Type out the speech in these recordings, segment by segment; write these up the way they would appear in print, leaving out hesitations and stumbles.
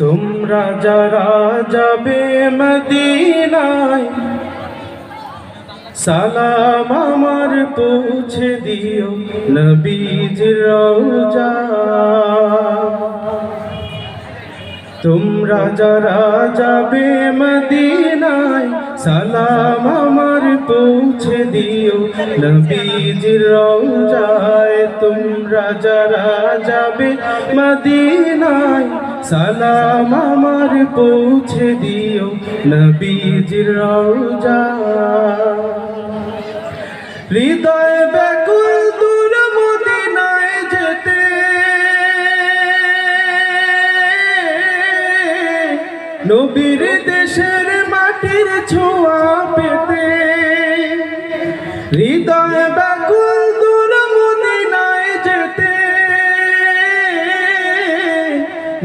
তোমরা যারা যাবে মদিনায় সালাম আমার পৌঁছে দিও নবীজির রওজা। তোমরা যারা যাবে মদিনায় সালাম আমার পৌঁছে দিও নবীজির রওজায়। তোমরা যারা যাবে মদিনায় সালাম আমার পৌঁছে দিও নবীজির রওজায়। হৃদয় ব্যাকুল দূর মদিনায় যেতে, নবীর দেশের মাটির ছোঁয়া পেতে। হৃদয় ব্যাকুল দূর মদিনায় যেতে,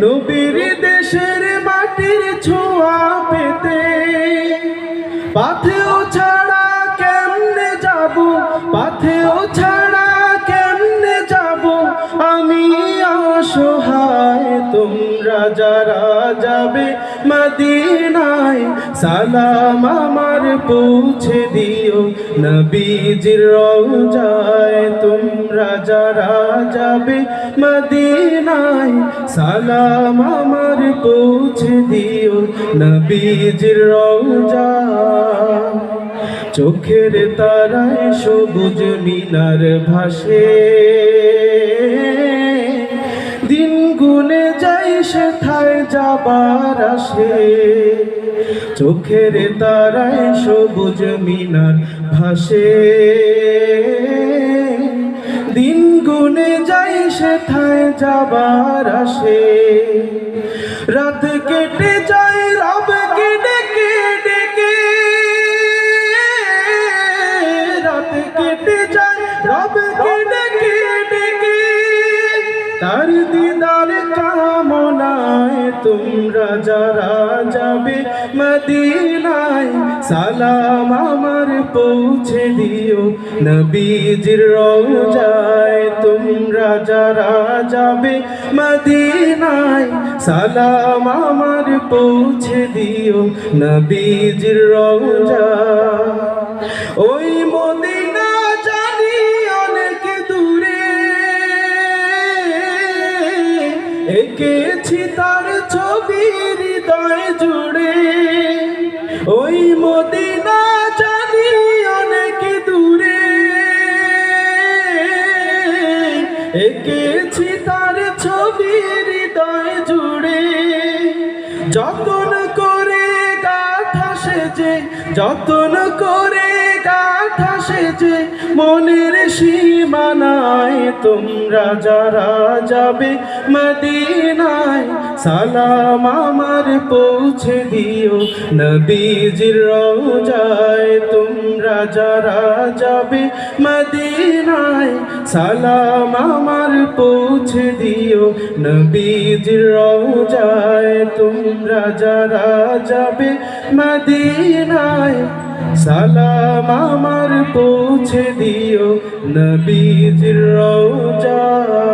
নবীর দেশের মাটির ছোঁয়া পেতে। পাথেও ছাড়া কেমনে যাব, পাথেও ছাড়া কেমনে যাব আমি অসহায়। তোমরা যারা যাবে মদিনায় সালাম আমার পৌঁছে দিও নবীজির রওজায়। তোমরা যারা যাবে মদিনায় সালাম আমার পৌঁছে দিও নবীজির রওজায়। চোখের তারায় সবুজ মিনার ভাসে, দিন গুনে যাই সেথায় যাবার আসে। চোখের তারায় সবুজ মিনার ভাসে, দিন গুনে যাই সেথায় যাবার আসে। রাত কেটে যায় রবকে ডেকে ডেকে, রাত কেটে যায় রবকে ডেকে ডেকে। তার দিদার কামনায় তোমরা যারা যাবে মদিনায় সালাম আমার পৌঁছে দিও নবীজির রওজায়। তোমরা যারা যাবে মদিনায় সালাম আমার পৌঁছে দিও নবীজির রওজায়। ওই মদিনা জানি অনেক দূরে, এঁকেছি তার ছবি হৃদয় জুড়ে। ওই মদিনা জানি অনেক দূরে, এঁকেছি তার ছবি হৃদয় জুড়ে। যতন করে গাথা সেজে, যতন করে গাথা সেজে মনের সীমানায়। তোমরা যারা যাবে মদিনায় সালাম আমার পৌঁছে দিও নবীজির রওজায়। তোমরা যারা যাবে মদিনায় সালাম আমার পৌঁছে দিও নবীজির রওজায়। তোমরা যারা যাবে মদিনায় সালাম আমার পৌঁছে দিও নবীজির রওজায়।